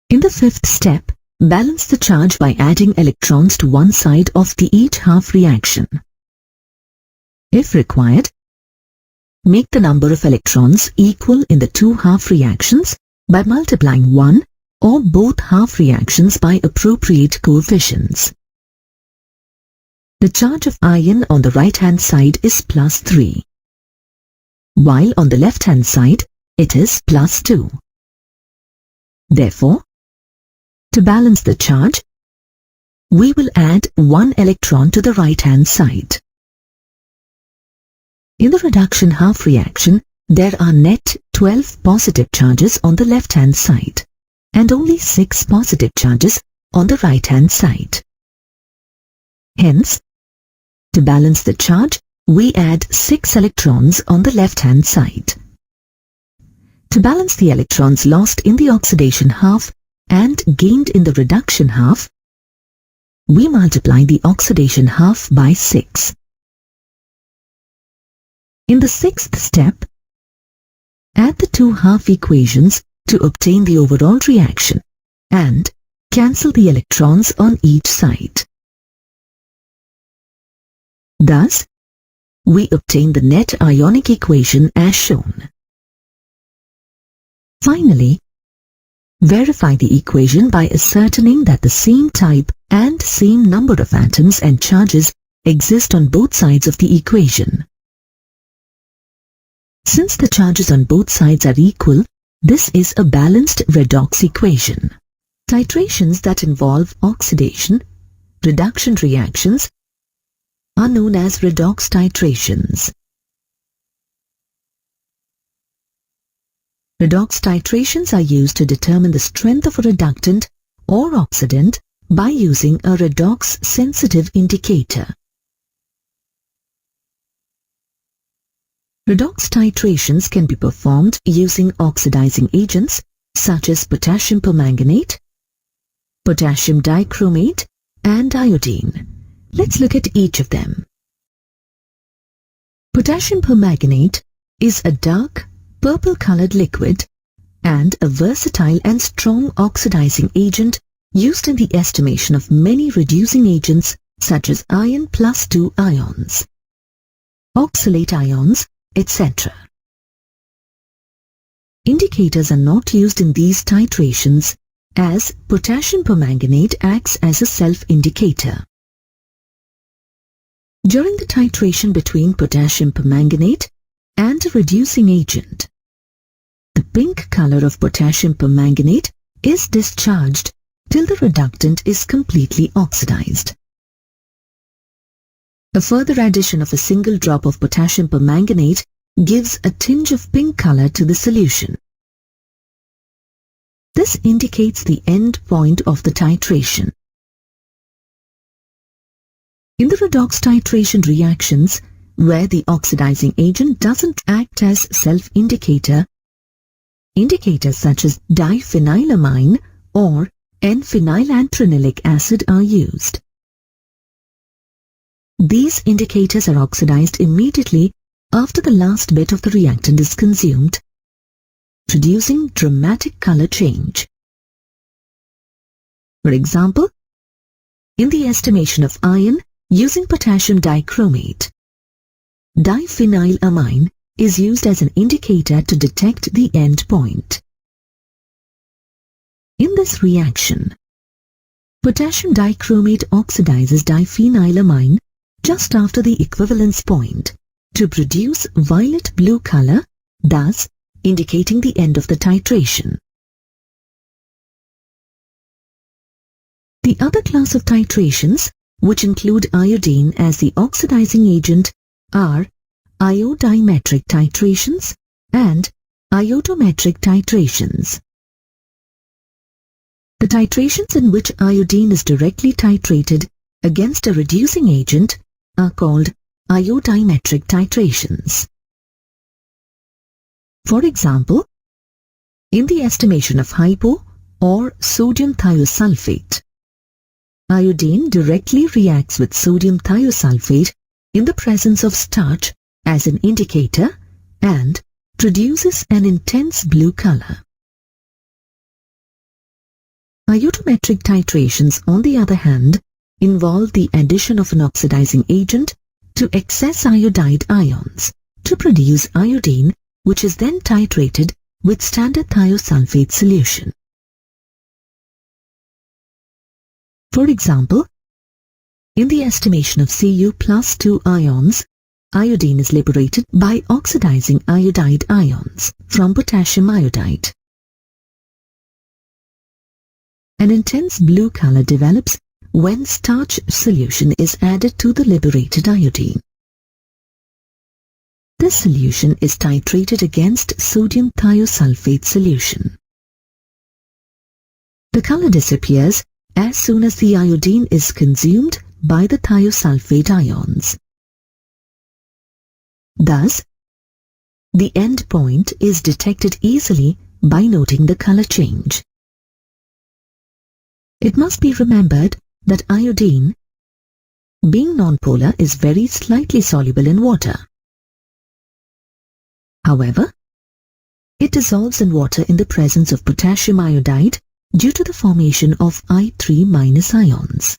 In the fifth step, balance the charge by adding electrons to one side of the each half reaction. If required, make the number of electrons equal in the 2 half reactions by multiplying one or both half reactions by appropriate coefficients. The charge of iron on the right-hand side is +3, while on the left-hand side it is +2. Therefore, to balance the charge, we will add 1 electron to the right-hand side. In the reduction half reaction, there are net 12 positive charges on the left-hand side and only 6 positive charges on the right-hand side. Hence, to balance the charge, we add 6 electrons on the left-hand side. To balance the electrons lost in the oxidation half and gained in the reduction half, we multiply the oxidation half by 6. In the sixth step, add the 2 half equations to obtain the overall reaction and cancel the electrons on each side. Thus, we obtain the net ionic equation as shown. Finally, verify the equation by ascertaining that the same type and same number of atoms and charges exist on both sides of the equation. Since the charges on both sides are equal, this is a balanced redox equation. Titrations that involve oxidation, reduction reactions are known as redox titrations. Redox titrations are used to determine the strength of a reductant or oxidant by using a redox-sensitive indicator. Redox titrations can be performed using oxidizing agents such as potassium permanganate, potassium dichromate, and iodine. Let's look at each of them. Potassium permanganate is a dark, purple-colored liquid and a versatile and strong oxidizing agent used in the estimation of many reducing agents such as iron +2 ions, oxalate ions, etc. Indicators are not used in these titrations as potassium permanganate acts as a self-indicator. During the titration between potassium permanganate and a reducing agent, the pink color of potassium permanganate is discharged till the reductant is completely oxidized. A further addition of a single drop of potassium permanganate gives a tinge of pink color to the solution. This indicates the end point of the titration. In the redox titration reactions, where the oxidizing agent doesn't act as self-indicator, indicators such as diphenylamine or N-phenylanthranilic acid are used. These indicators are oxidized immediately after the last bit of the reactant is consumed, producing dramatic color change. For example, in the estimation of iron using potassium dichromate, diphenylamine is used as an indicator to detect the end point. In this reaction, potassium dichromate oxidizes diphenylamine just after the equivalence point to produce violet blue color, thus indicating the end of the titration. The other class of titrations, which include iodine as the oxidizing agent, are iodimetric titrations and iodometric titrations. The titrations in which iodine is directly titrated against a reducing agent are called iodimetric titrations. For example, in the estimation of hypo or sodium thiosulfate, iodine directly reacts with sodium thiosulfate in the presence of starch as an indicator and produces an intense blue color. Iodometric titrations, on the other hand, involve the addition of an oxidizing agent to excess iodide ions to produce iodine, which is then titrated with standard thiosulfate solution. For example, in the estimation of Cu+2 ions, iodine is liberated by oxidizing iodide ions from potassium iodide. An intense blue color develops when starch solution is added to the liberated iodine. This solution is titrated against sodium thiosulfate solution. The color disappears as soon as the iodine is consumed by the thiosulfate ions. Thus, the end point is detected easily by noting the color change. It must be remembered that iodine, being nonpolar, is very slightly soluble in water. However, it dissolves in water in the presence of potassium iodide due to the formation of I3- ions.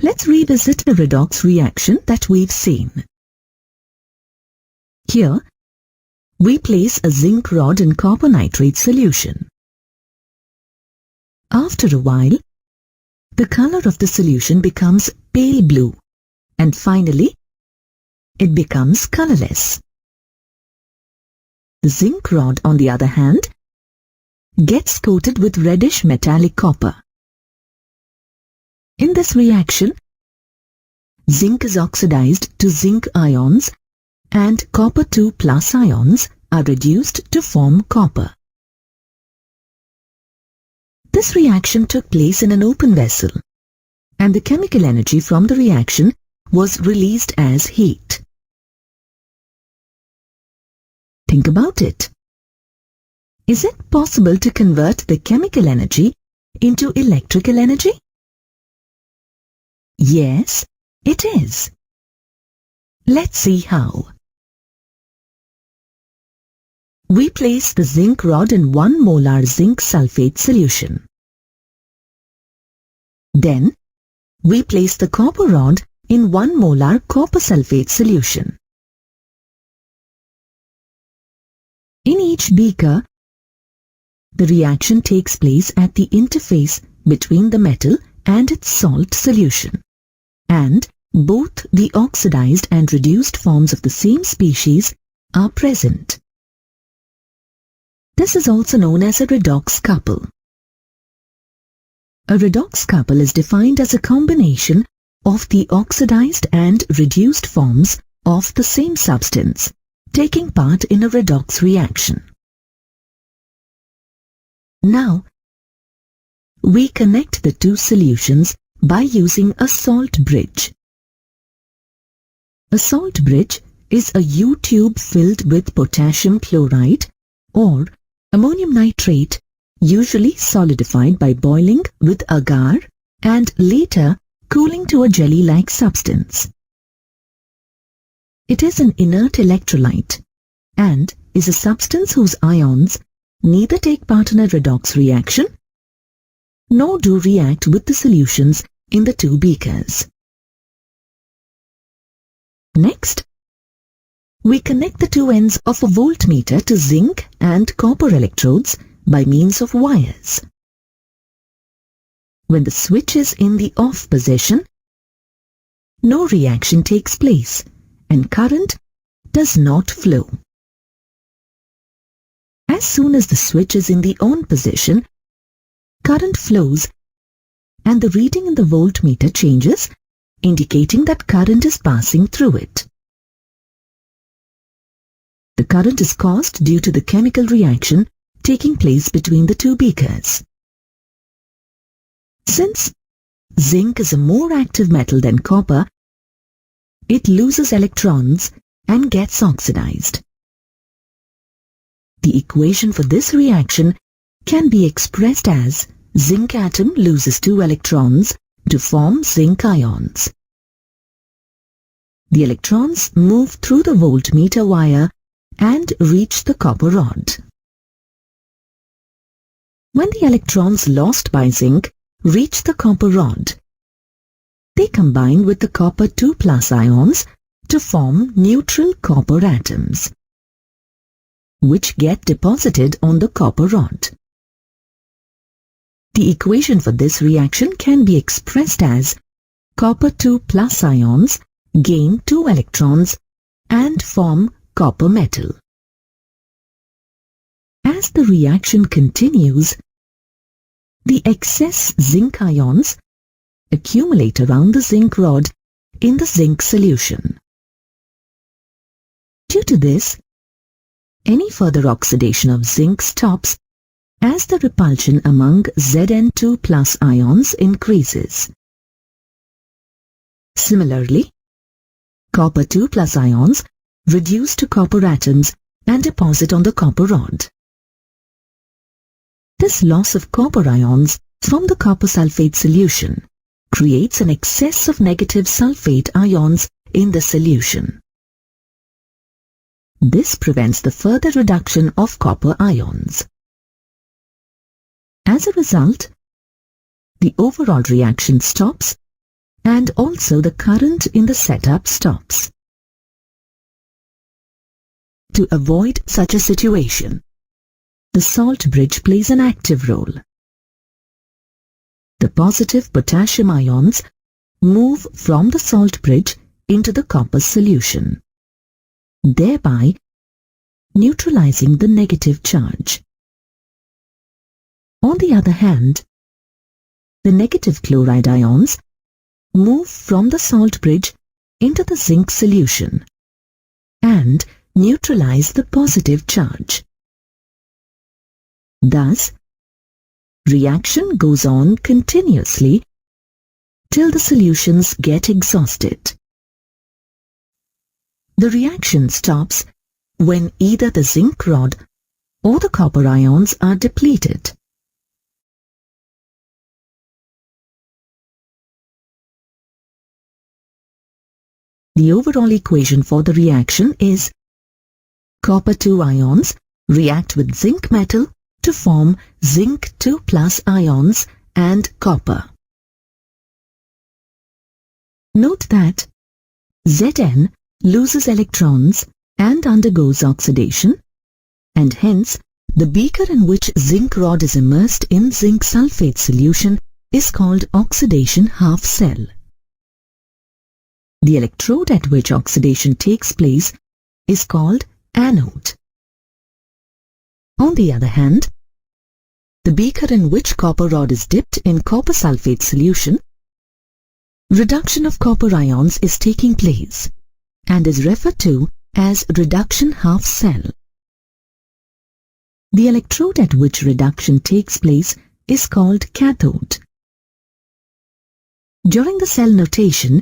Let's revisit the redox reaction that we've seen. Here, we place a zinc rod in copper nitrate solution. After a while, the color of the solution becomes pale blue, and finally, it becomes colorless. The zinc rod, on the other hand, gets coated with reddish metallic copper. In this reaction, zinc is oxidized to zinc ions and copper 2 plus ions are reduced to form copper. This reaction took place in an open vessel, and the chemical energy from the reaction was released as heat. Think about it. Is it possible to convert the chemical energy into electrical energy? Yes, it is. Let's see how. We place the zinc rod in 1 molar zinc sulfate solution. Then, we place the copper rod in 1 molar copper sulfate solution. In each beaker, the reaction takes place at the interface between the metal and its salt solution, and both the oxidized and reduced forms of the same species are present. This is also known as a redox couple. A redox couple is defined as a combination of the oxidized and reduced forms of the same substance taking part in a redox reaction. Now, we connect the two solutions by using a salt bridge. A salt bridge is a U-tube filled with potassium chloride or ammonium nitrate, usually solidified by boiling with agar and later cooling to a jelly-like substance. It is an inert electrolyte and is a substance whose ions neither take part in a redox reaction nor do react with the solutions in the two beakers. Next, we connect the two ends of a voltmeter to zinc and copper electrodes by means of wires. When the switch is in the off position, no reaction takes place and current does not flow. As soon as the switch is in the on position, current flows and the reading in the voltmeter changes, indicating that current is passing through it. The current is caused due to the chemical reaction taking place between the two beakers. Since zinc is a more active metal than copper, it loses electrons and gets oxidized. The equation for this reaction can be expressed as zinc atom loses 2 electrons to form zinc ions. The electrons move through the voltmeter wire and reach the copper rod. When the electrons lost by zinc reach the copper rod, they combine with the copper 2 plus ions to form neutral copper atoms, which get deposited on the copper rod. The equation for this reaction can be expressed as copper 2 plus ions gain 2 electrons and form copper metal. As the reaction continues, the excess zinc ions accumulate around the zinc rod in the zinc solution. Due to this, any further oxidation of zinc stops as the repulsion among Zn2 plus ions increases. Similarly, copper 2 plus ions reduce to copper atoms and deposit on the copper rod. This loss of copper ions from the copper sulfate solution creates an excess of negative sulfate ions in the solution. This prevents the further reduction of copper ions. As a result, the overall reaction stops and also the current in the setup stops. To avoid such a situation, the salt bridge plays an active role. The positive potassium ions move from the salt bridge into the copper solution, thereby neutralizing the negative charge. On the other hand, the negative chloride ions move from the salt bridge into the zinc solution and neutralize the positive charge. Thus, reaction goes on continuously till the solutions get exhausted. The reaction stops when either the zinc rod or the copper ions are depleted. The overall equation for the reaction is copper 2 ions react with zinc metal to form zinc 2 plus ions and copper. Note that Zn loses electrons and undergoes oxidation, and hence the beaker in which zinc rod is immersed in zinc sulfate solution is called oxidation half cell. The electrode at which oxidation takes place is called anode. On the other hand, the beaker in which copper rod is dipped in copper sulfate solution, reduction of copper ions is taking place and is referred to as reduction half cell. The electrode at which reduction takes place is called cathode. During the cell notation,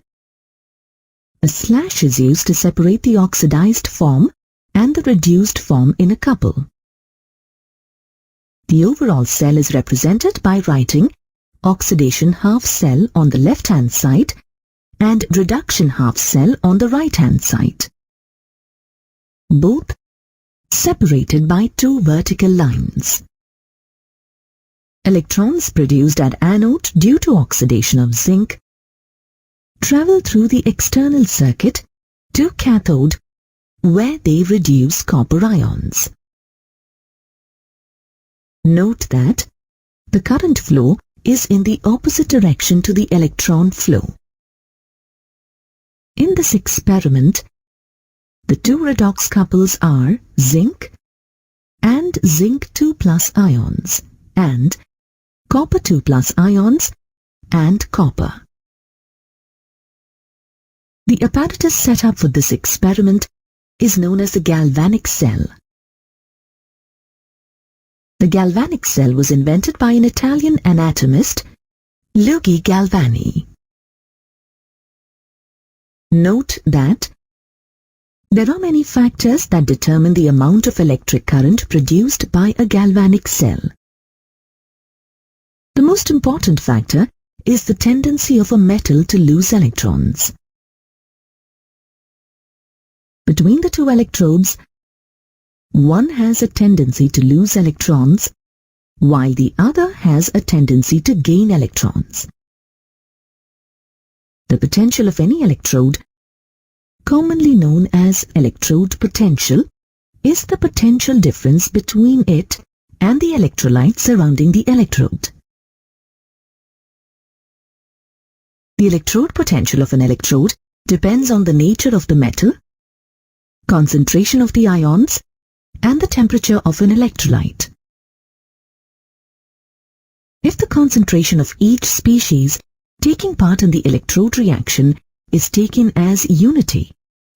a slash is used to separate the oxidized form and the reduced form in a couple. The overall cell is represented by writing oxidation half cell on the left-hand side and reduction half cell on the right-hand side, both separated by two vertical lines. Electrons produced at anode due to oxidation of zinc travel through the external circuit to cathode, where they reduce copper ions. Note that the current flow is in the opposite direction to the electron flow. In this experiment, the two redox couples are zinc and zinc 2 plus ions and copper 2 plus ions and copper. The apparatus set up for this experiment is known as the galvanic cell. The galvanic cell was invented by an Italian anatomist, Luigi Galvani. Note that there are many factors that determine the amount of electric current produced by a galvanic cell. The most important factor is the tendency of a metal to lose electrons. Between the two electrodes, one has a tendency to lose electrons, while the other has a tendency to gain electrons. The potential of any electrode, commonly known as electrode potential, is the potential difference between it and the electrolyte surrounding the electrode. The electrode potential of an electrode depends on the nature of the metal, concentration of the ions, and the temperature of an electrolyte. If the concentration of each species taking part in the electrode reaction is taken as unity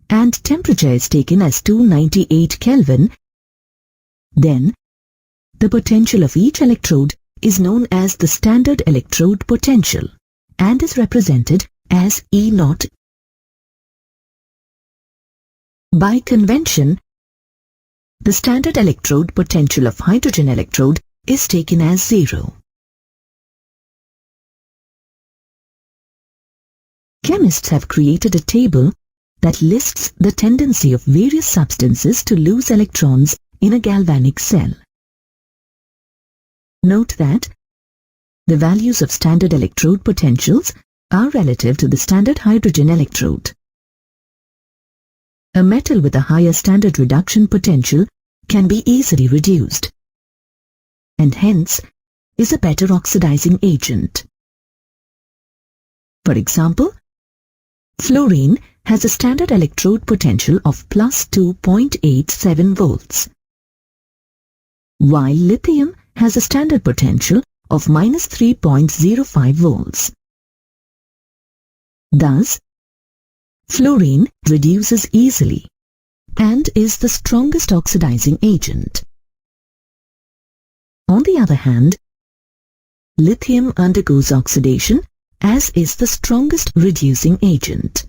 and temperature is taken as 298 Kelvin, then the potential of each electrode is known as the standard electrode potential and is represented as E0. By convention, the standard electrode potential of hydrogen electrode is taken as 0. Chemists have created a table that lists the tendency of various substances to lose electrons in a galvanic cell. Note that the values of standard electrode potentials are relative to the standard hydrogen electrode. a metal with a higher standard reduction potential can be easily reduced, and hence is a better oxidizing agent. For example, fluorine has a standard electrode potential of plus 2.87 volts, while lithium has a standard potential of minus 3.05 volts. Thus, fluorine reduces easily and is the strongest oxidizing agent. On the other hand, lithium undergoes oxidation as is the strongest reducing agent.